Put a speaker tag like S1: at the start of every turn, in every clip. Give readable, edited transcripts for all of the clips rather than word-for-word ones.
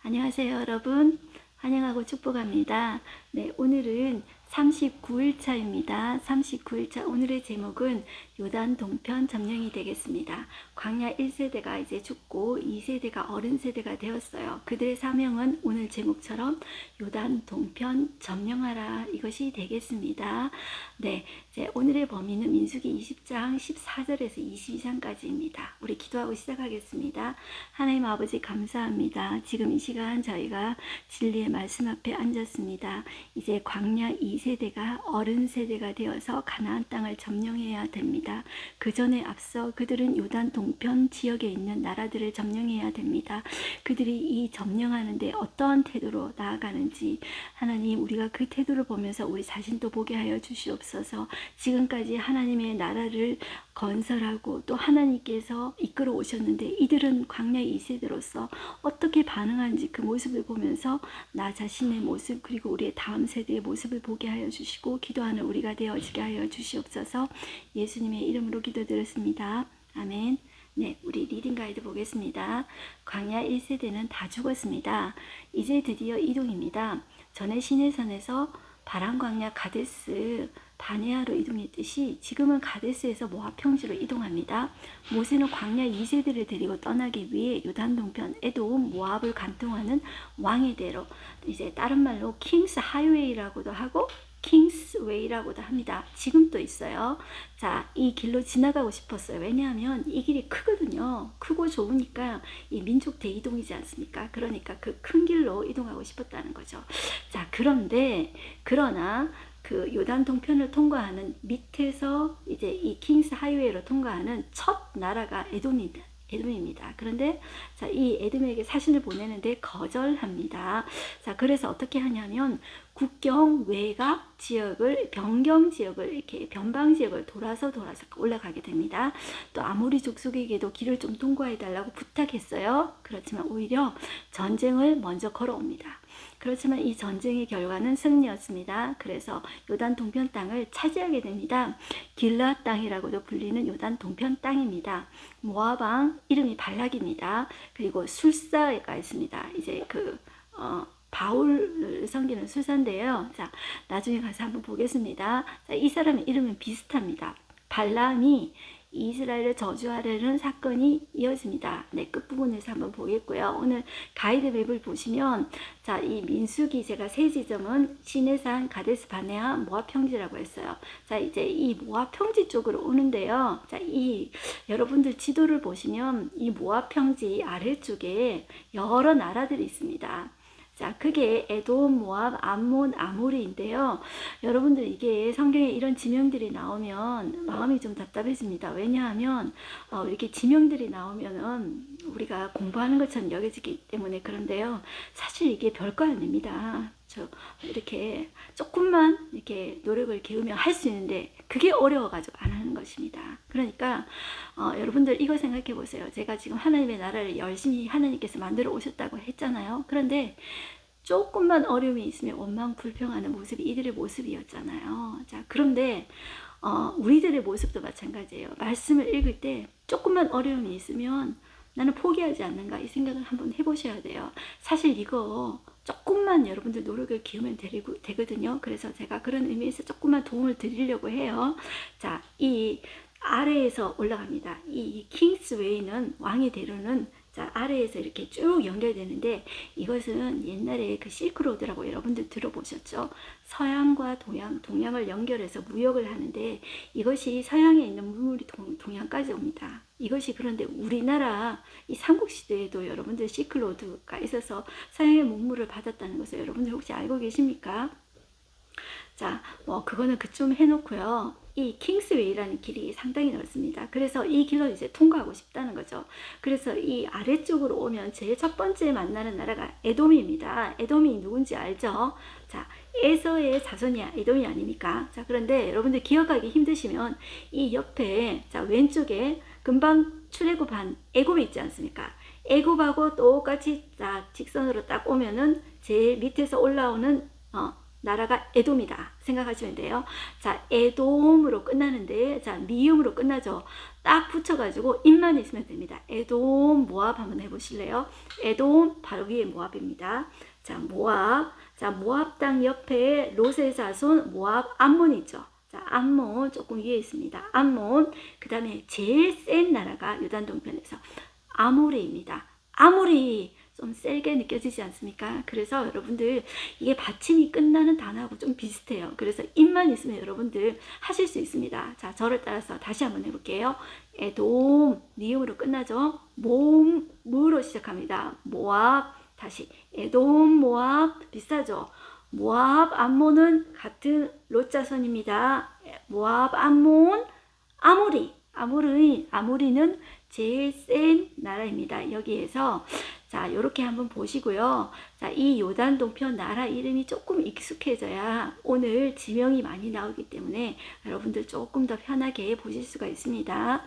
S1: 안녕하세요, 여러분. 환영하고 축복합니다. 네, 오늘은 39일차입니다. 39일차 오늘의 제목은 요단 동편 점령이 되겠습니다. 광야 1세대가 이제 죽고 2세대가 어른 세대가 되었어요. 그들의 사명은 오늘 제목처럼 요단 동편 점령하라 이것이 되겠습니다. 네, 이제 오늘의 범위는 민수기 20장 14절에서 22장까지입니다. 우리 기도하고 시작하겠습니다. 하나님 아버지 감사합니다. 지금 이 시간 저희가 진리의 말씀 앞에 앉았습니다. 이제 광야 2세대가 어른 세대가 되어서 가나안 땅을 점령해야 됩니다. 그 전에 앞서 그들은 요단 동편 지역에 있는 나라들을 점령해야 됩니다. 그들이 이 점령하는데 어떠한 태도로 나아가는지 하나님 우리가 그 태도를 보면서 우리 자신도 보게 하여 주시옵소서. 지금까지 하나님의 나라를 건설하고 또 하나님께서 이끌어 오셨는데 이들은 광야 2세대로서 어떻게 반응하는지 그 모습을 보면서 나 자신의 모습 그리고 우리의 다음 세대의 모습을 보게 하여 주시고 기도하는 우리가 되어지게 하여 주시옵소서. 예수님의 이름으로 기도드렸습니다. 아멘. 네, 우리 리딩 가이드 보겠습니다. 광야 1세대는 다 죽었습니다. 이제 드디어 이동입니다. 전에 시내산에서 바람 광야 가데스 바네아로 이동했듯이 지금은 가데스에서 모압 평지로 이동합니다. 모세는 광야 2세대를 데리고 떠나기 위해 요단 동편 에돔 모압을 관통하는 왕의 대로 이제 다른 말로 킹스 하이웨이라고도 하고 킹스웨이라고도 합니다. 지금도 있어요. 자, 이 길로 지나가고 싶었어요. 왜냐하면 이 길이 크거든요. 크고 좋으니까 이 민족 대이동이지 않습니까? 그러니까 그 큰 길로 이동하고 싶었다는 거죠. 자, 그러나 그 요단 동편을 통과하는 밑에서 이제 이 킹스 하이웨이로 통과하는 첫 나라가 에돔입니다. 그런데 자, 이 에돔에게 사신을 보내는데 거절합니다. 자, 그래서 어떻게 하냐면 국경 외곽 지역을 변경 지역을 이렇게 변방 지역을 돌아서 올라가게 됩니다. 또 아모리 족속에게도 길을 좀 통과해 달라고 부탁했어요. 그렇지만 오히려 전쟁을 먼저 걸어옵니다. 그렇지만 이 전쟁의 결과는 승리였습니다. 그래서 요단 동편 땅을 차지하게 됩니다. 길라 땅이라고도 불리는 요단 동편 땅입니다. 모압 왕 이름이 발락입니다. 그리고 술사가 있습니다. 이제 바울 섬기는 술사인데요. 자, 나중에 가서 한번 보겠습니다. 자, 이 사람의 이름은 비슷합니다. 발람이 이스라엘을 저주하려는 사건이 이어집니다. 네, 끝부분에서 한번 보겠고요. 오늘 가이드 맵을 보시면 자, 이 민수기 제가 세 지점은 시내산, 가데스 바네아, 모압 평지라고 했어요. 자, 이제 이 모압 평지 쪽으로 오는데요. 자, 여러분들 지도를 보시면 이 모압 평지 아래쪽에 여러 나라들이 있습니다. 자, 그게 에돔, 모압, 암몬, 아모리인데요. 여러분들 이게 성경에 이런 지명들이 나오면 마음이 좀 답답해집니다. 왜냐하면 이렇게 지명들이 나오면은 우리가 공부하는 것처럼 여겨지기 때문에 그런데요. 사실 이게 별거 아닙니다. 이렇게 조금만 이렇게 노력을 기울이면 할 수 있는데 그게 어려워가지고 안 하는 것입니다. 그러니까 여러분들 이거 생각해 보세요. 제가 지금 하나님의 나라를 열심히 하나님께서 만들어 오셨다고 했잖아요. 그런데 조금만 어려움이 있으면 원망 불평하는 모습이 이들의 모습이었잖아요. 자, 그런데 우리들의 모습도 마찬가지예요. 말씀을 읽을 때 조금만 어려움이 있으면 나는 포기하지 않는가 이 생각을 한번 해보셔야 돼요. 사실 이거 조금만 여러분들 노력을 기울이면 되거든요. 그래서 제가 그런 의미에서 조금만 도움을 드리려고 해요. 자, 이 아래에서 올라갑니다. 이 킹스웨이는 왕의 대로는 자, 아래에서 이렇게 쭉 연결되는데 이것은 옛날에 그 실크로드라고 여러분들 들어보셨죠? 서양과 동양을 연결해서 무역을 하는데 이것이 서양에 있는 문물이 동양까지 옵니다. 이것이 그런데 우리나라 이 삼국시대에도 여러분들 실크로드가 있어서 서양의 문물을 받았다는 것을 여러분들 혹시 알고 계십니까? 자, 그거는 그쯤 해놓고요. 이 킹스웨이라는 길이 상당히 넓습니다. 그래서 이 길로 이제 통과하고 싶다는 거죠. 그래서 이 아래쪽으로 오면 제일 첫 번째 만나는 나라가 에돔입니다. 에돔이 누군지 알죠? 자, 에서의 자손이야. 에돔이 아닙니까? 자, 그런데 여러분들 기억하기 힘드시면 이 옆에 자, 왼쪽에 금방 출애굽한 애굽이 있지 않습니까? 애굽하고 똑같이 딱 직선으로 딱 오면은 제일 밑에서 올라오는 나라가 에돔이다 생각하시면 돼요. 자, 에돔으로 끝나는데, 자, 미음으로 끝나죠. 딱 붙여가지고 입만 있으면 됩니다. 에돔, 모압 한번 해보실래요? 에돔 바로 위에 모압입니다. 자, 모압. 자, 모압 땅 옆에 롯의 자손 모압 암몬 있죠. 자, 암몬 조금 위에 있습니다. 암몬. 그 다음에 제일 센 나라가 요단 동편에서 아모리입니다. 아모리 좀 세게 느껴지지 않습니까? 그래서 여러분들 이게 받침이 끝나는 단어하고 좀 비슷해요. 그래서 입만 있으면 여러분들 하실 수 있습니다. 자, 저를 따라서 다시 한번 해볼게요. 에돔, 니음으로 끝나죠. 몸으로 시작합니다. 모압, 다시 에돔, 모압 비슷하죠. 모압, 암몬은 같은 롯자손입니다. 모압, 암몬, 아모리. 아모리는 제일 센 나라입니다. 여기에서 자, 이렇게 한번 보시고요. 자, 이 요단 동편 나라 이름이 조금 익숙해져야 오늘 지명이 많이 나오기 때문에 여러분들 조금 더 편하게 보실 수가 있습니다.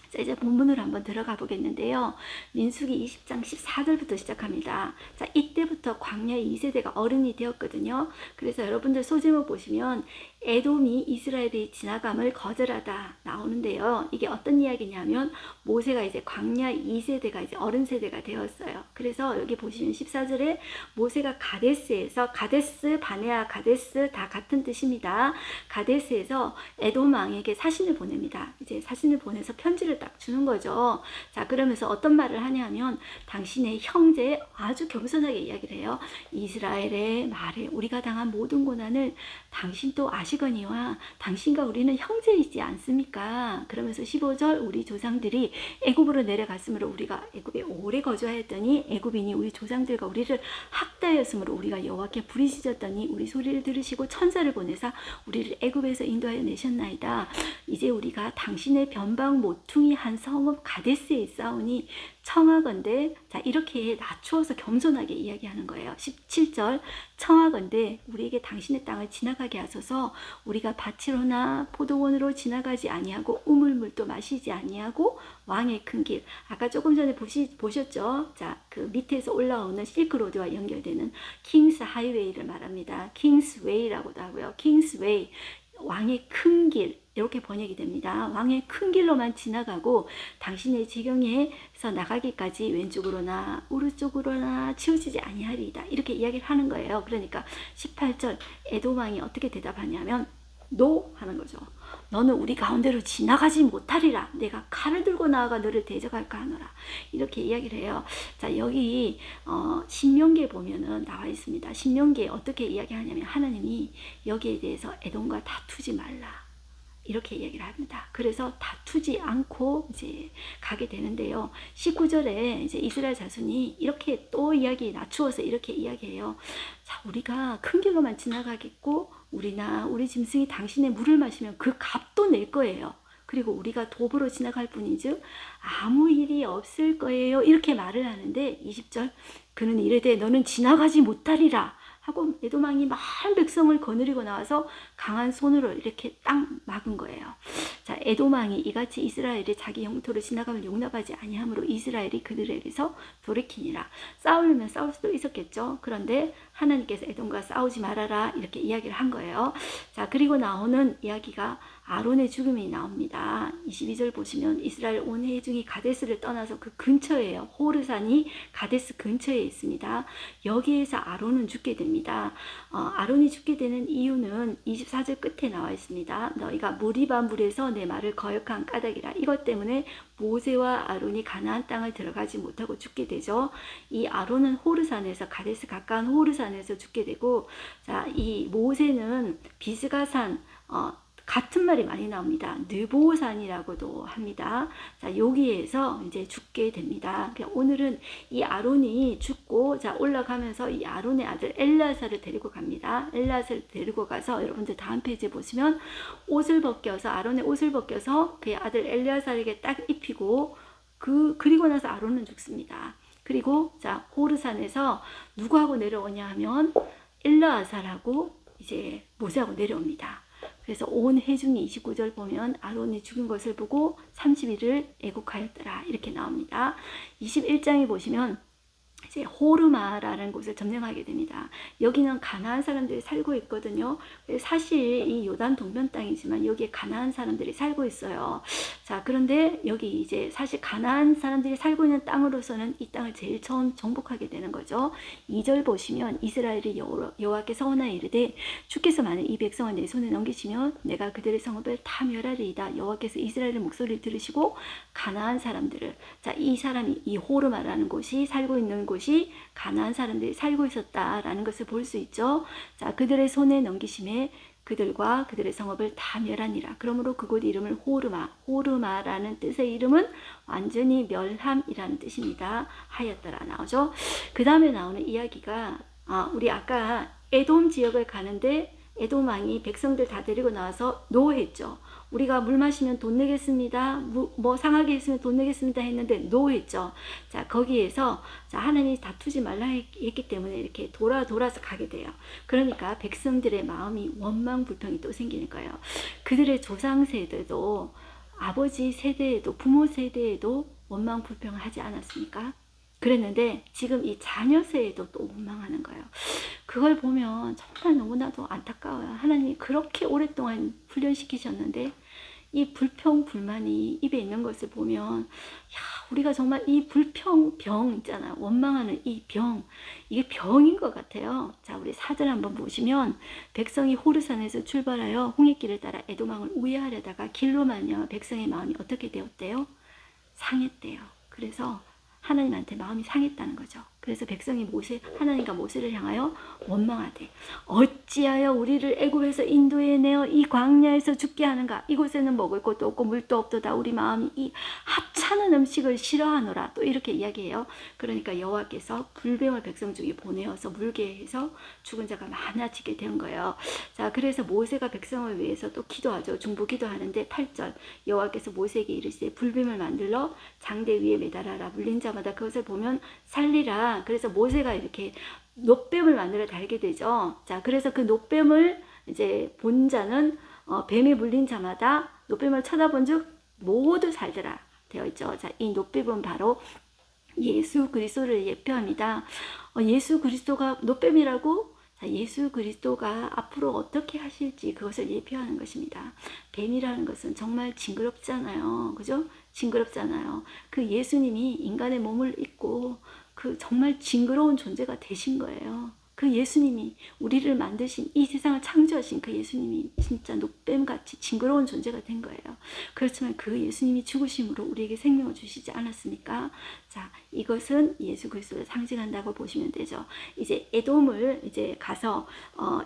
S1: 자, 이제 본문으로 한번 들어가 보겠는데요. 민수기 20장 14절부터 시작합니다. 자, 이때부터 광야 2세대가 어른이 되었거든요. 그래서 여러분들 소제목 보시면 에돔이 이스라엘이 지나감을 거절하다 나오는데요. 이게 어떤 이야기냐면 모세가 이제 광야 2세대가 이제 어른 세대가 되었어요. 그래서 여기 보시면 14절에 모세가 가데스에서, 가데스, 바네아, 가데스 다 같은 뜻입니다. 가데스에서 에돔 왕에게 사신을 보냅니다. 이제 사신을 보내서 편지를 딱 주는 거죠. 자, 그러면서 어떤 말을 하냐면 당신의 형제, 아주 겸손하게 이야기를 해요. 이스라엘의 말에 우리가 당한 모든 고난을 당신도 아시거니와 당신과 우리는 형제이지 않습니까? 그러면서 15절 우리 조상들이 애굽으로 내려갔으므로 우리가 애굽에 오래 거주하였더니 애굽인이 우리 조상들과 우리를 학대하였으므로 우리가 여호와께 부르짖었더니 우리 소리를 들으시고 천사를 보내사 우리를 애굽에서 인도하여 내셨나이다. 이제 우리가 당신의 변방 모퉁이 한 성읍 가데스에 있사오니 청하건대, 자, 이렇게 낮추어서 겸손하게 이야기하는 거예요. 17절 청하건대 우리에게 당신의 땅을 지나가게 하소서. 우리가 밭으로나 포도원으로 지나가지 아니하고 우물물도 마시지 아니하고 왕의 큰 길, 아까 조금 전에 보셨죠? 자, 그 밑에서 올라오는 실크로드와 연결되는 킹스 하이웨이를 말합니다. 킹스 웨이라고도 하고요. 킹스 웨이, 왕의 큰 길, 이렇게 번역이 됩니다. 왕의 큰 길로만 지나가고 당신의 지경에서 나가기까지 왼쪽으로나 오른쪽으로나 치우치지 아니하리이다. 이렇게 이야기를 하는 거예요. 그러니까 18절 에돔 왕이 어떻게 대답하냐면 노 하는 거죠. 너는 우리 가운데로 지나가지 못하리라. 내가 칼을 들고 나아가 너를 대적할까 하노라. 이렇게 이야기를 해요. 자, 여기 신명기에 보면은 나와 있습니다. 신명기에 어떻게 이야기하냐면 하나님이 여기에 대해서 에돔과 다투지 말라. 이렇게 얘기를 합니다. 그래서 다투지 않고 이제 가게 되는데요. 19절에 이제 이스라엘 자손이 이렇게 또 낮추어서 이렇게 이야기해요. 자, 우리가 큰 길로만 지나가겠고 우리나 우리 짐승이 당신의 물을 마시면 그 값도 낼 거예요. 그리고 우리가 도보로 지나갈 뿐이즉 아무 일이 없을 거예요. 이렇게 말을 하는데 20절 그는 이르되 너는 지나가지 못하리라 하고 에돔 왕이 많은 백성을 거느리고 나와서 강한 손으로 이렇게 딱 막은 거예요. 자, 에돔 왕이 이같이 이스라엘이 자기 영토로 지나가면 용납하지 아니하므로 이스라엘이 그들에게서 돌이키니라. 싸우려면 싸울 수도 있었겠죠. 그런데 하나님께서 에돔과 싸우지 말아라 이렇게 이야기를 한 거예요. 자, 그리고 나오는 이야기가 아론의 죽음이 나옵니다. 22절 보시면 이스라엘 온 회중이 가데스를 떠나서 그 근처에요. 호르산이 가데스 근처에 있습니다. 여기에서 아론은 죽게 됩니다. 아론이 죽게 되는 이유는 24절 끝에 나와 있습니다. 너희가 무리바 물에서 내 말을 거역한 까닭이라. 이것 때문에 모세와 아론이 가나안 땅을 들어가지 못하고 죽게 되죠. 이 아론은 호르산에서 가데스 가까운 호르산에서 죽게 되고, 자, 이 모세는 비스가산 같은 말이 많이 나옵니다. 느보산이라고도 합니다. 자, 여기에서 이제 죽게 됩니다. 오늘은 이 아론이 죽고, 자, 올라가면서 이 아론의 아들 엘라사를 데리고 갑니다. 엘라사를 데리고 가서 여러분들 다음 페이지에 보시면 옷을 벗겨서, 아론의 옷을 벗겨서 그의 아들 엘라사에게 딱 입히고, 그리고 나서 아론은 죽습니다. 그리고 자, 호르산에서 누구하고 내려오냐 하면 엘라사라고 이제 모세하고 내려옵니다. 그래서 온 회중이 29절 보면 아론이 죽은 것을 보고 30일을 애국하였더라 이렇게 나옵니다. 21장에 보시면 이제 호르마라는 곳을 점령하게 됩니다. 여기는 가나안 사람들이 살고 있거든요. 사실 이 요단 동편 땅이지만 여기에 가나안 사람들이 살고 있어요. 자, 그런데 여기 이제 사실 가나안 사람들이 살고 있는 땅으로서는 이 땅을 제일 처음 정복하게 되는 거죠. 2절 보시면 이스라엘이 여호와께 서원하여 이르되 주께서 만일 이 백성을 내 손에 넘기시면 내가 그들의 성읍을 다 멸하리이다. 여호와께서 이스라엘의 목소리를 들으시고 가나안 사람들을, 자, 이 사람이 이 호르마라는 곳이 살고 있는 곳이 가나안 사람들이 살고 있었다라는 것을 볼 수 있죠. 자, 그들의 손에 넘기심에 그들과 그들의 성읍을 다 멸하니라. 그러므로 그곳 이름을 호르마라는 뜻의 이름은 완전히 멸함이라는 뜻입니다. 하였더라 나오죠. 그 다음에 나오는 이야기가 우리 아까 에돔 지역을 가는데 에돔 왕이 백성들 다 데리고 나와서 노했죠. 우리가 물 마시면 돈 내겠습니다. 뭐 상하게 했으면 돈 내겠습니다 했는데 노했죠. 자, 거기에서 자, 하나님이 다투지 말라 했기 때문에 이렇게 돌아서 가게 돼요. 그러니까 백성들의 마음이 원망 불평이 또 생기는 거예요. 그들의 조상 세대도 아버지 세대에도 부모 세대에도 원망 불평을 하지 않았습니까? 그랬는데 지금 이 자녀 세에도 또 원망하는 거예요. 그걸 보면 정말 너무나도 안타까워요. 하나님이 그렇게 오랫동안 훈련시키셨는데 이 불평 불만이 입에 있는 것을 보면, 야, 우리가 정말 이 불평 병 있잖아요. 원망하는 이 병, 이게 병인 것 같아요. 자, 우리 4절 한번 보시면 백성이 호르산에서 출발하여 홍해길을 따라 에돔왕을 우회하려다가 길로 말미암아 백성의 마음이 어떻게 되었대요? 상했대요. 그래서 하나님한테 마음이 상했다는 거죠. 그래서 백성이 하나님과 모세를 향하여 원망하되 어찌하여 우리를 애굽에서 인도해내어 이 광야에서 죽게 하는가? 이곳에는 먹을 것도 없고 물도 없도다. 우리 마음이 이 합찮은 음식을 싫어하노라. 또 이렇게 이야기해요. 그러니까 여호와께서 불뱀을 백성 중에 보내어서 물게 해서 죽은 자가 많아지게 된 거예요. 자, 그래서 모세가 백성을 위해서 또 기도하죠. 중보 기도하는데 8절 여호와께서 모세에게 이르시되 불뱀을 만들러 장대 위에 매달아라. 물린 자마다 그것을 보면 살리라. 그래서 모세가 이렇게 놋뱀을 만들어 달게 되죠. 자, 그래서 그 놋뱀을 이제 본 자는 뱀에 물린 자마다 놋뱀을 쳐다본즉 모두 살더라 되어 있죠. 자, 이 놋뱀은 바로 예수 그리스도를 예표합니다. 예수 그리스도가 놋뱀이라고? 자, 예수 그리스도가 앞으로 어떻게 하실지 그것을 예표하는 것입니다. 뱀이라는 것은 정말 징그럽잖아요. 그죠? 징그럽잖아요. 그 예수님이 인간의 몸을 입고 그 정말 징그러운 존재가 되신 거예요. 그 예수님이 우리를 만드신 이 세상을 창조하신 그 예수님이 진짜 놋뱀같이 징그러운 존재가 된 거예요. 그렇지만 그 예수님이 죽으심으로 우리에게 생명을 주시지 않았습니까? 자, 이것은 예수 그리스도를 상징한다고 보시면 되죠. 이제 에돔을 이제 가서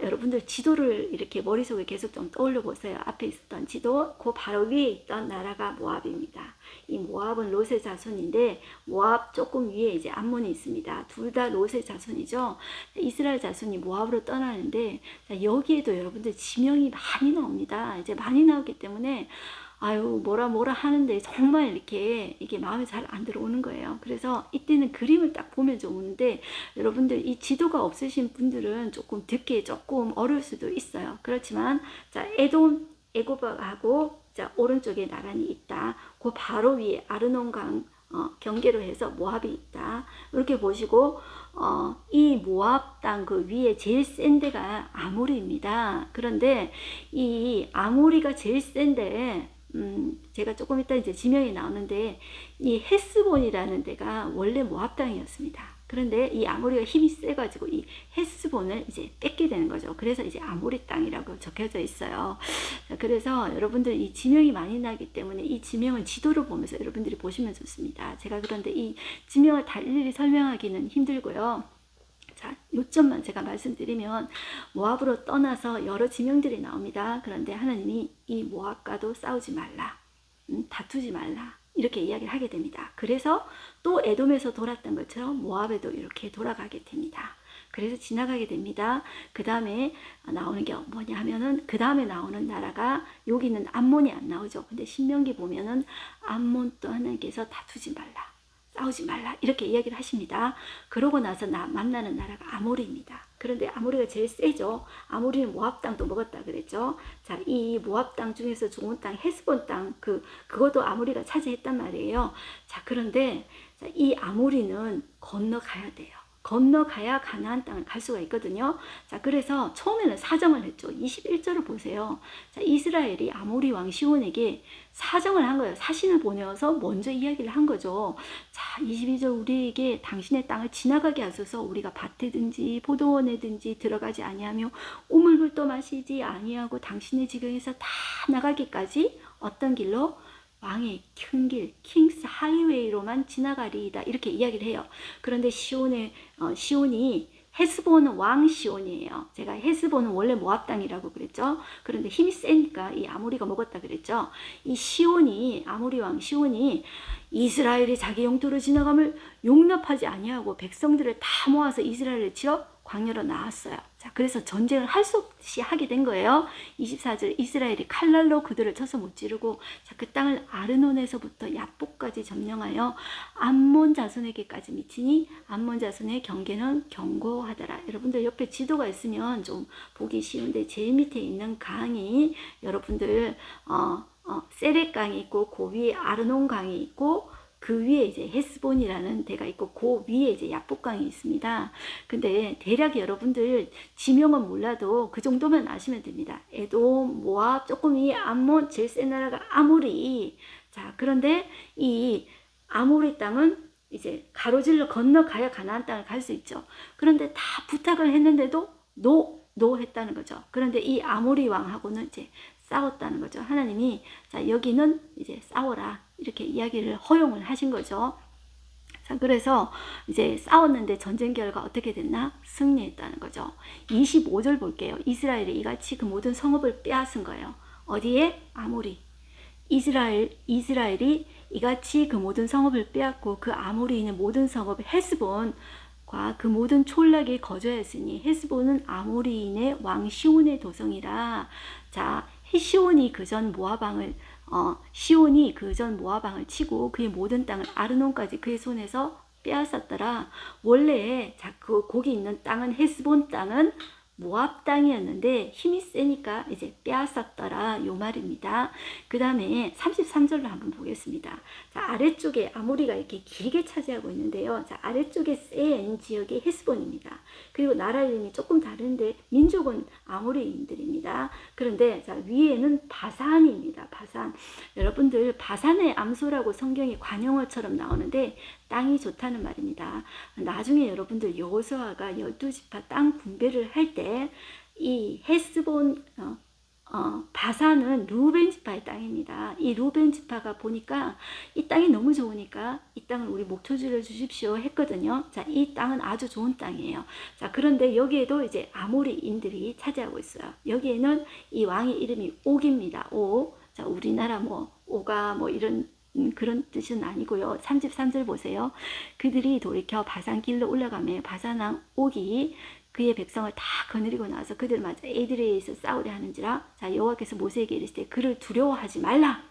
S1: 여러분들 지도를 이렇게 머릿속에 계속 좀 떠올려 보세요. 앞에 있었던 지도, 그 바로 위에 있던 나라가 모압입니다. 이 모압은 롯의 자손인데 모압 조금 위에 이제 암몬이 있습니다. 둘 다 롯의 자손이죠. 이스라엘 자손이 모압으로 떠나는데 여기에도 여러분들 지명이 많이 나옵니다. 이제 많이 나오기 때문에 아유 뭐라 하는데 정말 이렇게 이게 마음에 잘 안 들어오는 거예요. 그래서 이때는 그림을 딱 보면 좋은데 여러분들 이 지도가 없으신 분들은 조금 듣기 조금 어려울 수도 있어요. 그렇지만 자, 에돔 애굽하고 자, 오른쪽에 나란히 있다. 그 바로 위에 아르논강 경계로 해서 모압이 있다. 이렇게 보시고 이 모압 땅 그 위에 제일 센 데가 아모리입니다. 그런데 이 아모리가 제일 센데 제가 조금 이따 이제 지명이 나오는데 이 헤스본이라는 데가 원래 모압 땅이었습니다. 그런데 이 아모리가 힘이 세가지고 이 헤스본을 이제 뺏게 되는 거죠. 그래서 이제 아모리 땅이라고 적혀져 있어요. 그래서 여러분들 이 지명이 많이 나기 때문에 이 지명을 지도를 보면서 여러분들이 보시면 좋습니다. 제가 그런데 이 지명을 다 일일이 설명하기는 힘들고요. 자, 요점만 제가 말씀드리면 모압으로 떠나서 여러 지명들이 나옵니다. 그런데 하나님이 이 모압과도 싸우지 말라, 다투지 말라 이렇게 이야기를 하게 됩니다. 그래서 또 에돔에서 돌았던 것처럼 모압에도 이렇게 돌아가게 됩니다. 그래서 지나가게 됩니다. 그 다음에 나오는 게 뭐냐 하면은 그 다음에 나오는 나라가 여기는 암몬이 안 나오죠. 근데 신명기 보면은 암몬 또 하나님께서 다투지 말라, 싸우지 말라 이렇게 이야기를 하십니다. 그러고 나서 만나는 나라가 아모리입니다. 그런데 아모리가 제일 세죠. 아모리는 모압 땅도 먹었다 그랬죠. 자, 이 모압 땅 중에서 좋은 땅 헤스본 땅 그것도 아모리가 차지했단 말이에요. 자, 그런데 이 아모리는 건너가야 돼요. 건너가야 가나안 땅을 갈 수가 있거든요. 자, 그래서 처음에는 사정을 했죠. 21절을 보세요. 자, 이스라엘이 아모리 왕 시온에게 사정을 한 거예요. 사신을 보내어서 먼저 이야기를 한 거죠. 자, 22절 우리에게 당신의 땅을 지나가게 하소서. 우리가 밭에든지 포도원에든지 들어가지 아니하며 우물물도 마시지 아니하고 당신의 지경에서 다 나가기까지 어떤 길로? 왕의 큰 길, 킹스 하이웨이로만 지나가리이다. 이렇게 이야기를 해요. 그런데 시온이 헤스본은 왕 시온이에요. 제가 헤스본은 원래 모압 땅이라고 그랬죠. 그런데 힘이 세니까 이 아모리가 먹었다 그랬죠. 이 시온이, 아모리 왕 시온이 이스라엘이 자기 영토로 지나감을 용납하지 아니하고 백성들을 다 모아서 이스라엘을 치러 광야로 나왔어요. 자, 그래서 전쟁을 할 수 없이 하게 된 거예요. 24절 이스라엘이 칼날로 그들을 쳐서 무찌르고, 자, 그 땅을 아르논에서부터 야복까지 점령하여 암몬 자손에게까지 미치니 암몬 자손의 경계는 견고하더라. 여러분들 옆에 지도가 있으면 좀 보기 쉬운데 제일 밑에 있는 강이 여러분들 세렛강이 있고 그 위에 아르논 강이 있고 그 위에 이제 헤스본이라는 데가 있고 그 위에 이제 야복강이 있습니다. 근데 대략 여러분들 지명은 몰라도 그 정도만 아시면 됩니다. 에돔, 모압, 조금 이 암몬, 제일 센 나라가 아모리. 자, 그런데 이 아모리 땅은 이제 가로질러 건너가야 가나안 땅을 갈 수 있죠. 그런데 다 부탁을 했는데도 노 했다는 거죠. 그런데 이 아모리 왕하고는 이제 싸웠다는 거죠. 하나님이 자, 여기는 이제 싸워라 이렇게 이야기를 허용을 하신 거죠. 자, 그래서 이제 싸웠는데 전쟁 결과 어떻게 됐나? 승리했다는 거죠. 25절 볼게요. 이스라엘이 이같이 그 모든 성읍을 빼앗은 거예요. 어디에? 아모리. 이스라엘이 이같이 그 모든 성읍을 빼앗고 그 아모리인의 모든 성읍 헤스본과 그 모든 촌락에 거주하였으니 헤스본은 아모리인의 왕 시온의 도성이라. 자, 시온이 그전 모압왕을 치고 그의 모든 땅을 아르논까지 그의 손에서 빼앗았더라. 원래 거기 있는 땅은 헤스본 땅은 모압 땅이었는데 힘이 세니까 이제 빼앗았더라 요 말입니다. 그 다음에 33절로 한번 보겠습니다. 자, 아래쪽에 아모리가 이렇게 길게 차지하고 있는데요. 자, 아래쪽에 센 지역이 헤스본입니다. 그리고 나라 이름이 조금 다른데 민족은 아모리인들입니다. 그런데 자, 위에는 바산입니다. 바산. 여러분들 바산의 암소라고 성경이 관용어처럼 나오는데 땅이 좋다는 말입니다. 나중에 여러분들 여호수아가 12지파 땅 분배를 할 때 이 헤스본 바산은 루벤 지파의 땅입니다. 이 루벤 지파가 보니까 이 땅이 너무 좋으니까 이 땅을 우리 목초지를 주십시오 했거든요. 자, 이 땅은 아주 좋은 땅이에요. 자, 그런데 여기에도 이제 아모리인들이 차지하고 있어요. 여기에는 이 왕의 이름이 옥입니다. 옥. 자, 우리나라 오가 이런 그런 뜻은 아니고요. 33절 보세요. 그들이 돌이켜 바산길로 올라가며 바산왕 옥이 그의 백성을 다 거느리고 나서 그들 맞아 에드레이에서 싸우려 하는지라. 자, 여호와께서 모세에게 이르시되 그를 두려워하지 말라.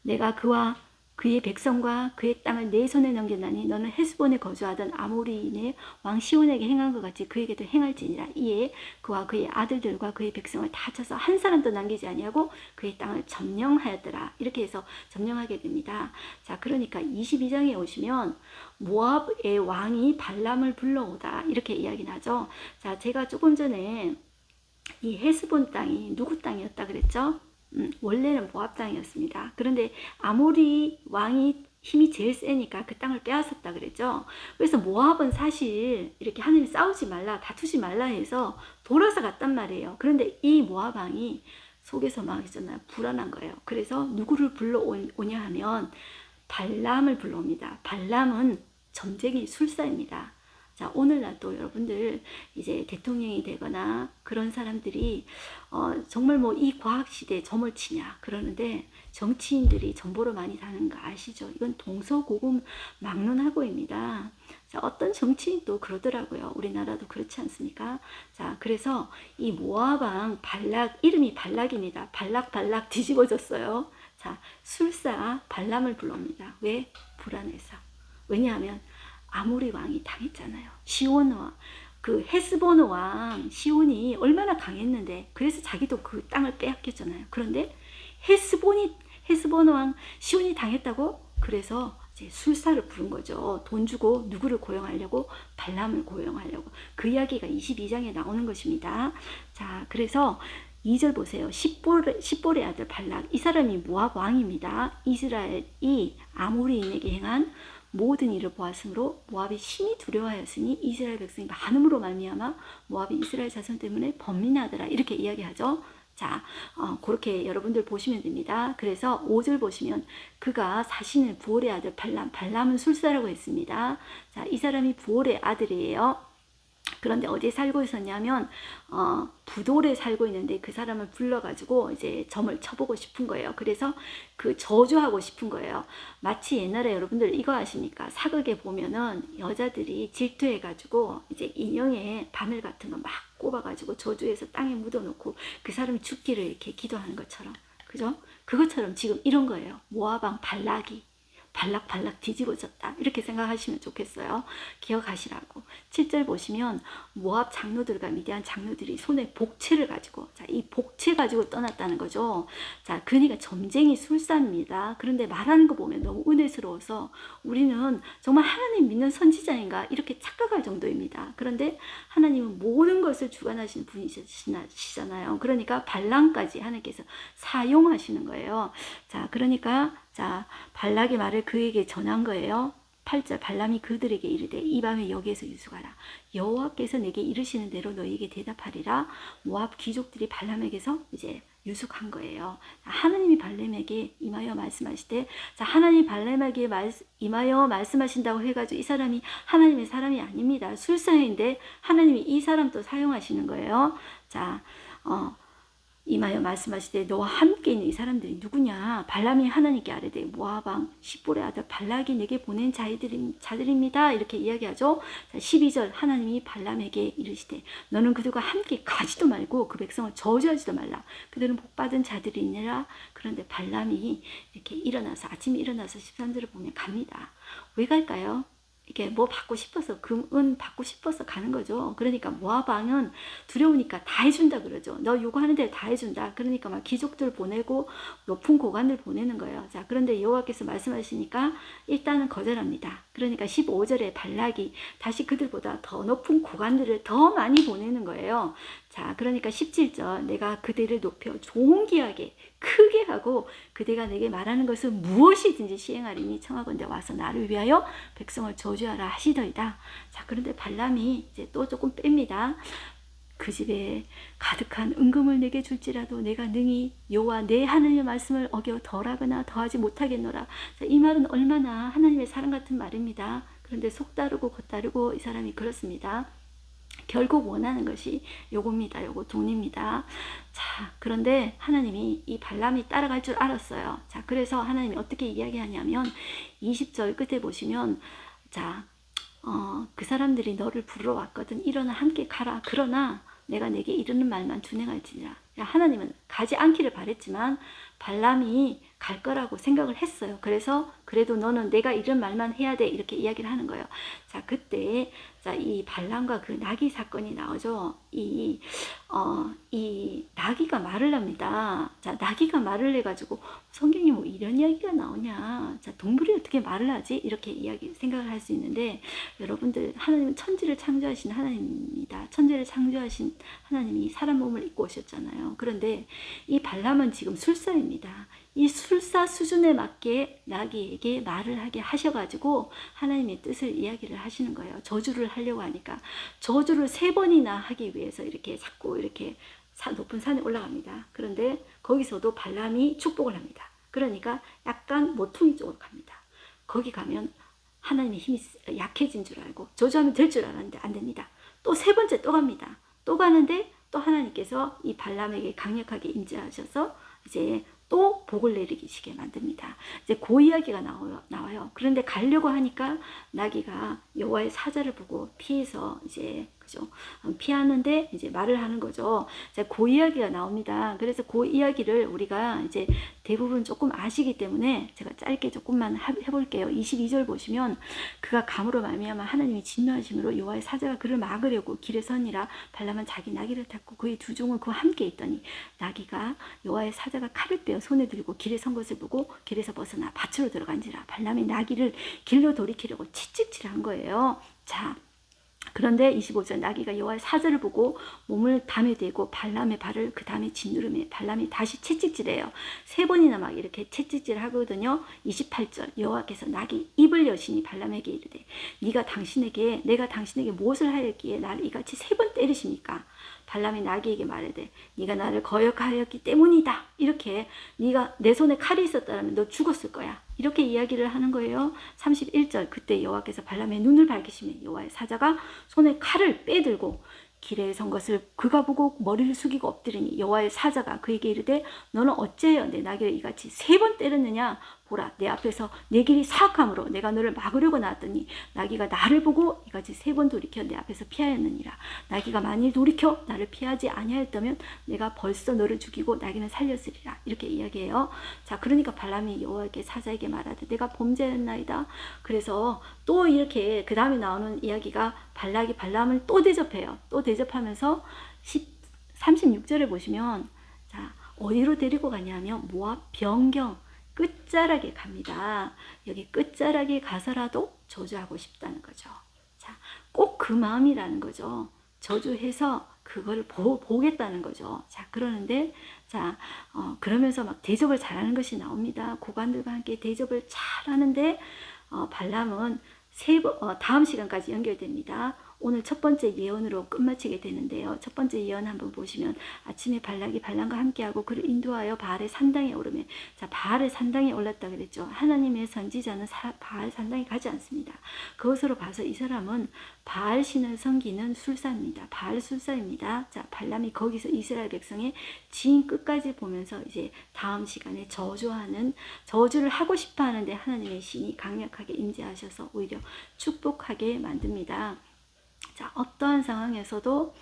S1: 내가 그와 그의 백성과 그의 땅을 내 손에 넘겼나니 너는 헤스본에 거주하던 아모리인의 왕 시온에게 행한 것 같이 그에게도 행할지니라. 이에 그와 그의 아들들과 그의 백성을 다 쳐서 한 사람도 남기지 아니하고 그의 땅을 점령하였더라. 이렇게 해서 점령하게 됩니다. 자, 그러니까 22장에 오시면 모압의 왕이 발람을 불러오다 이렇게 이야기 나죠. 자, 제가 조금 전에 이 헤스본 땅이 누구 땅이었다 그랬죠? 원래는 모압 땅이었습니다. 그런데 아모리 왕이 힘이 제일 세니까 그 땅을 빼앗았다 그랬죠. 그래서 모압은 사실 이렇게 하나님 싸우지 말라, 다투지 말라 해서 돌아서 갔단 말이에요. 그런데 이 모압 왕이 속에서 막 있잖아요. 불안한 거예요. 그래서 누구를 불러오냐 하면 발람을 불러옵니다. 발람은 점쟁이 술사입니다. 자, 오늘날도 여러분들 이제 대통령이 되거나 그런 사람들이 정말 이 과학 시대에 점을 치냐 그러는데 정치인들이 점보러 많이 다니는 거 아시죠? 이건 동서고금 막론하고입니다. 자, 어떤 정치인도 그러더라고요. 우리나라도 그렇지 않습니까? 자, 그래서 이 모압왕 발락, 이름이 발락입니다. 발락 뒤집어졌어요. 자, 술사 발람을 불러옵니다. 왜? 불안해서. 왜냐하면 아모리 왕이 당했잖아요. 그 헤스본 왕 시온이 얼마나 강했는데 그래서 자기도 그 땅을 빼앗겼잖아요. 그런데 헤스본 왕 시온이 당했다고? 그래서 이제 술사를 부른 거죠. 돈 주고 누구를 고용하려고? 발람을 고용하려고. 그 이야기가 22장에 나오는 것입니다. 자, 그래서 2절 보세요. 십볼의 아들 발락. 이 사람이 모압 왕입니다. 이스라엘이 아모리인에게 행한 모든 일을 보았으므로 모압이 심히 두려워하였으니 이스라엘 백성이 많음으로 말미암아 모압이 이스라엘 자손 때문에 번민하더라. 이렇게 이야기하죠. 자, 그렇게 여러분들 보시면 됩니다. 그래서 5절 보시면 그가 사신을 부올의 아들 발람은 술사라고 했습니다. 자, 이 사람이 부올의 아들이에요. 그런데 어디에 살고 있었냐면 부돌에 살고 있는데 그 사람을 불러가지고 이제 점을 쳐보고 싶은 거예요. 그래서 그 저주하고 싶은 거예요. 마치 옛날에 여러분들 이거 아십니까? 사극에 보면은 여자들이 질투해가지고 이제 인형에 바늘 같은 거 막 꼽아가지고 저주해서 땅에 묻어놓고 그 사람이 죽기를 이렇게 기도하는 것처럼, 그죠? 그것처럼 지금 이런 거예요. 모압왕 발락이 발락 뒤집어졌다. 이렇게 생각하시면 좋겠어요. 기억하시라고. 7절 보시면 모압 장로들과 미디안 장로들이 손에 복채를 가지고, 자, 이 복채 가지고 떠났다는 거죠. 자, 그러니까 점쟁이 술사입니다. 그런데 말하는 거 보면 너무 은혜스러워서 우리는 정말 하나님 믿는 선지자인가 이렇게 착각할 정도입니다. 그런데 하나님은 모든 것을 주관하시는 분이시잖아요. 그러니까 발람까지 하나님께서 사용하시는 거예요. 자, 그러니까 자, 발락의 말을 그에게 전한 거예요. 8절 발람이 그들에게 이르되 이 밤에 여기에서 유숙하라. 여호와께서 내게 이르시는 대로 너희에게 대답하리라. 모압 귀족들이 발람에게서 이제 유숙한 거예요. 하나님이 발람에게 임하여 말씀하시되, 자, 하나님이 발람에게 임하여 말씀하신다고 해가지고 이 사람이 하나님의 사람이 아닙니다. 술사인데 하나님이 이 사람도 사용하시는 거예요. 자, 임하여 말씀하시되 너와 함께 있는 이 사람들이 누구냐? 발람이 하나님께 아뢰되 모압왕 십볼의 아들 발락이 내게 보낸 자들입니다. 이렇게 이야기하죠. 자, 12절 하나님이 발람에게 이르시되 너는 그들과 함께 가지도 말고 그 백성을 저주하지도 말라. 그들은 복받은 자들이니라. 그런데 발람이 이렇게 일어나서 아침에 일어나서 13절을 보면 갑니다. 왜 갈까요? 이게 뭐 받고 싶어서, 금은 받고 싶어서 가는 거죠. 그러니까 모압 왕은 두려우니까 다 해준다 그러죠. 너 요구하는 대로 다 해준다. 그러니까 막 귀족들 보내고 높은 고관들 보내는 거예요. 자, 그런데 여호와께서 말씀하시니까 일단은 거절합니다. 그러니까 15절에 발락이 다시 그들보다 더 높은 고관들을 더 많이 보내는 거예요. 자, 그러니까 17절 내가 그대를 높여 존귀하게 크게 하고 그대가 내게 말하는 것을 무엇이든지 시행하리니 청하건대 와서 나를 위하여 백성을 저주하라 하시더이다. 자, 그런데 발람이 이제 또 조금 뺍니다. 그 집에 가득한 은금을 내게 줄지라도 내가 능히 여호와 내 하나님의 말씀을 어겨 덜하거나 더하지 못하겠노라. 자, 이 말은 얼마나 하나님의 사랑 같은 말입니다. 그런데 속 다르고 겉 다르고 이 사람이 그렇습니다. 결국 원하는 것이 요겁니다. 요거 돈입니다. 자, 그런데 하나님이 이 발람이 따라갈 줄 알았어요. 자, 그래서 하나님이 어떻게 이야기하냐면 20절 끝에 보시면, 자, 그 사람들이 너를 부르러 왔거든. 일어나 함께 가라. 그러나 내가 내게 이르는 말만 준행할지니라. 하나님은 가지 않기를 바랬지만 발람이 갈 거라고 생각을 했어요. 그래서 그래도 너는 내가 이런 말만 해야 돼. 이렇게 이야기를 하는 거예요. 자, 그때 자, 이 발람과 그 나귀 사건이 나오죠. 이 나귀가 말을 합니다. 자, 나귀가 말을 해가지고 성경이 뭐 이런 이야기가 나오냐. 자, 동물이 어떻게 말을 하지? 이렇게 생각을 할 수 있는데, 여러분들, 하나님은 천지를 창조하신 하나님입니다. 천지를 창조하신 하나님이 사람 몸을 입고 오셨잖아요. 그런데 이 발람은 지금 술사입니다. 이 술사 수준에 맞게 나귀에게 말을 하게 하셔가지고 하나님의 뜻을 이야기를 하시는 거예요. 저주를 하려고 하니까 저주를 3번이나 하기 위해서 이렇게 자꾸 이렇게 높은 산에 올라갑니다. 그런데 거기서도 발람이 축복을 합니다. 그러니까 약간 모퉁이 쪽으로 갑니다. 거기 가면 하나님의 힘이 약해진 줄 알고 저주하면 될 줄 알았는데 안 됩니다. 또 3번째 또 갑니다. 또 가는데 또 하나님께서 이 발람에게 강력하게 임재하셔서 이제 또 복을 내리시게 만듭니다. 이제 그 이야기가 나와요. 그런데 가려고 하니까 나귀가 여호와의 사자를 보고 피해서 이제, 그죠? 피하는데 이제 말을 하는 거죠. 이제 그 이야기가 나옵니다. 그래서 그 이야기를 우리가 이제 대부분 조금 아시기 때문에 제가 짧게 조금만 해볼게요. 22절 보시면 그가 감으로 말미암아 하나님이 진노하심으로 여호와의 사자가 그를 막으려고 길에 서니라. 발람은 자기 나귀를 탔고 그의 두 종은 그와 함께 있더니 나귀가 여호와의 사자가 칼을 빼어 손에 들고 길에 선 것을 보고 길에서 벗어나 밭으로 들어간지라. 발람이 나귀를 길로 돌이키려고 채찍질한 거예요. 자, 그런데 25절 나귀가 여호와의 사자를 보고 몸을 담에 대고 발람의 발을 그 다음에 짓누르매 발람이 다시 채찍질해요. 3번이나 막 이렇게 채찍질 하거든요. 28절 여호와께서 나귀 입을 여시니 발람에게 이르되 내가 당신에게 무엇을 하였기에 나를 이같이 3번 때리십니까? 발람이 나귀에게 말하되 네가 나를 거역하였기 때문이다. 이렇게 네가 내 손에 칼이 있었다면 너 죽었을 거야. 이렇게 이야기를 하는 거예요. 31절 그때 여호와께서 발람의 눈을 밝히시며 여호와의 사자가 손에 칼을 빼들고 길에 선 것을 그가 보고 머리를 숙이고 엎드리니 여호와의 사자가 그에게 이르되 너는 어찌하여 내 나귀를 이같이 3번 때렸느냐? 보라 내 앞에서 내 길이 사악함으로 내가 너를 막으려고 나왔더니 나귀가 나를 보고 이같이 3번 돌이켜 내 앞에서 피하였느니라. 나귀가 만일 돌이켜 나를 피하지 아니하였다면 내가 벌써 너를 죽이고 나귀는 살렸으리라. 이렇게 이야기해요. 자, 그러니까 발람이 여호와께 사자에게 말하되 내가 범죄했나이다. 그래서 또 이렇게 그 다음에 나오는 이야기가 발람을 또 대접해요. 또 대접하면서 36절에 보시면 자, 어디로 데리고 가냐면 모압 변경 끝자락에 갑니다. 여기 끝자락에 가서라도 저주하고 싶다는 거죠. 자, 꼭 그 마음이라는 거죠. 저주해서 그거를 보겠다는 거죠. 자, 그러는데 자, 그러면서 막 대접을 잘하는 것이 나옵니다. 고관들과 함께 대접을 잘하는데 발람은 다음 시간까지 연결됩니다. 오늘 첫 번째 예언으로 끝마치게 되는데요. 첫 번째 예언 한번 보시면 아침에 발람과 함께하고 그를 인도하여 바알의 산당에 오르매 자, 바알의 산당에 올랐다 그랬죠. 하나님의 선지자는 바알 산당에 가지 않습니다. 그것으로 봐서 이 사람은 바알 신을 섬기는 술사입니다. 바알 술사입니다. 자, 발람이 거기서 이스라엘 백성의 지인 끝까지 보면서 이제 다음 시간에 저주를 하고 싶어 하는데 하나님의 신이 강력하게 임재하셔서 오히려 축복하게 만듭니다. 자, 어떠한 상황에서도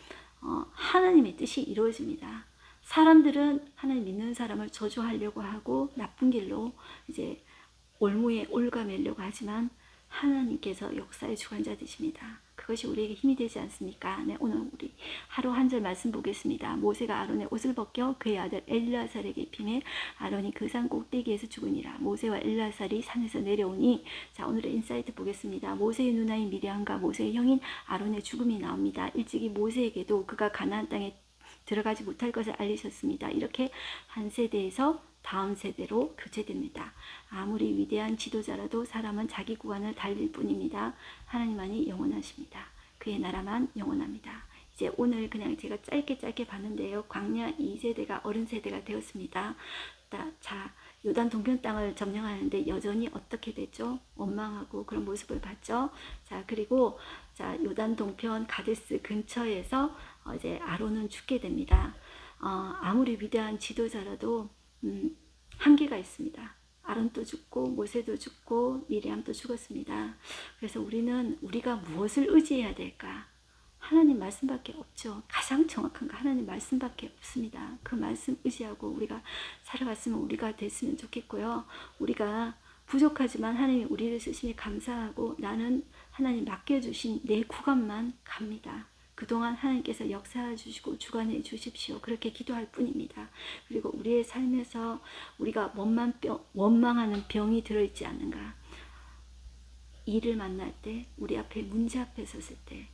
S1: 하나님의 뜻이 이루어집니다. 사람들은 하나님 믿는 사람을 저주하려고 하고 나쁜 길로 이제 올무에 올가매려고 하지만 하나님께서 역사의 주관자 되십니다. 그것이 우리에게 힘이 되지 않습니까? 네, 오늘 우리 하루 한 절 말씀 보겠습니다. 모세가 아론의 옷을 벗겨 그의 아들 엘르아살에게 입히매 아론이 그 산 꼭대기에서 죽으니라. 모세와 엘르아살이 산에서 내려오니 자, 오늘의 인사이트 보겠습니다. 모세의 누나인 미리암과 모세의 형인 아론의 죽음이 나옵니다. 일찍이 모세에게도 그가 가나안 땅에 들어가지 못할 것을 알리셨습니다. 이렇게 한 세대에서 다음 세대로 교체됩니다. 아무리 위대한 지도자라도 사람은 자기 구간을 달릴 뿐입니다. 하나님만이 영원하십니다. 그의 나라만 영원합니다. 이제 오늘 그냥 제가 짧게 봤는데요. 광야 2세대가 어른 세대가 되었습니다. 자, 요단 동편 땅을 점령하는데 여전히 어떻게 됐죠? 원망하고 그런 모습을 봤죠. 자, 그리고 자, 요단 동편 가데스 근처에서 이제 아론은 죽게 됩니다. 아무리 위대한 지도자라도 한계가 있습니다. 아론도 죽고 모세도 죽고 미리암도 죽었습니다. 그래서 우리가 무엇을 의지해야 될까? 하나님 말씀밖에 없죠. 가장 정확한 거 하나님 말씀밖에 없습니다. 그 말씀 의지하고 우리가 살아갔으면 우리가 됐으면 좋겠고요. 우리가 부족하지만 하나님이 우리를 쓰시니 감사하고 나는 하나님 맡겨주신 내 구간만 갑니다. 그동안 하나님께서 역사해 주시고 주관해 주십시오. 그렇게 기도할 뿐입니다. 그리고 우리의 삶에서 우리가 원망하는 병이 들어있지 않는가? 일을 만날 때, 우리 앞에 문제 앞에 섰을 때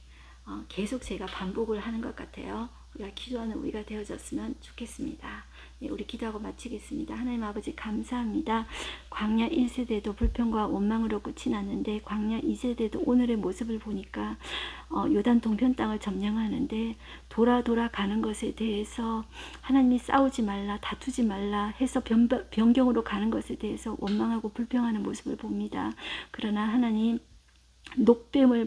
S1: 계속 제가 반복을 하는 것 같아요. 우리가 기도하는 우리가 되어졌으면 좋겠습니다. 네, 우리 기도하고 마치겠습니다. 하나님 아버지 감사합니다. 광야 1세대도 불평과 원망으로 끝이 났는데 광야 2세대도 오늘의 모습을 보니까 요단 동편 땅을 점령하는데 돌아 가는 것에 대해서 하나님이 싸우지 말라 다투지 말라 해서 변경으로 가는 것에 대해서 원망하고 불평하는 모습을 봅니다. 그러나 하나님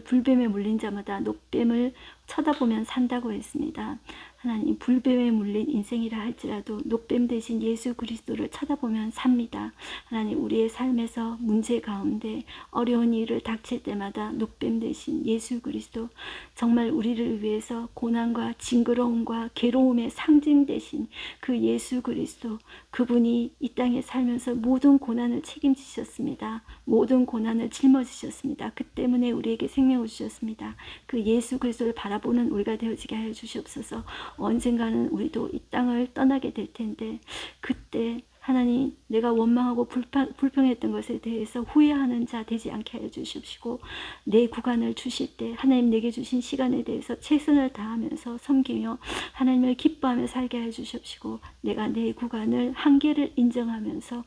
S1: 불뱀에 물린 자마다 녹뱀을 쳐다보면 산다고 했습니다. 하나님, 불뱀에 물린 인생이라 할지라도 노뱀 대신 예수 그리스도를 쳐다보면 삽니다. 하나님, 우리의 삶에서 문제 가운데 어려운 일을 닥칠 때마다 노뱀 대신 예수 그리스도, 정말 우리를 위해서 고난과 징그러움과 괴로움의 상징 대신 그 예수 그리스도, 그분이 이 땅에 살면서 모든 고난을 책임지셨습니다. 모든 고난을 짊어지셨습니다. 그 때문에 우리에게 생명을 주셨습니다. 그 예수 그리스도를 바라보는 우리가 되어지게 하여 주시옵소서. 언젠가는 우리도 이 땅을 떠나게 될 텐데, 그때 하나님, 내가 원망하고 불평했던 것에 대해서 후회하는 자 되지 않게 하여 주십시고, 내 구간을 주실 때 하나님 내게 주신 시간에 대해서 최선을 다하면서 섬기며 하나님을 기뻐하며 살게 하여 주십시고, 내가 내 구간을 한계를 인정하면서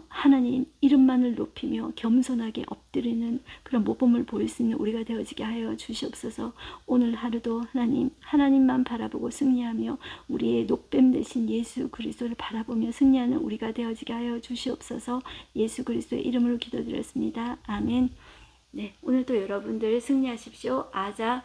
S1: 하나님 이름만을 높이며 겸손하게 엎드리는 그런 모범을 보일 수 있는 우리가 되어지게 하여 주시옵소서. 오늘 하루도 하나님만 바라보고 승리하며 우리의 녹뱀 되신 예수 그리스도를 바라보며 승리하는 우리가 되어지게 하여 주시옵소서. 예수 그리스도의 이름으로 기도드렸습니다. 아멘. 네, 오늘도 여러분들 승리하십시오. 아자.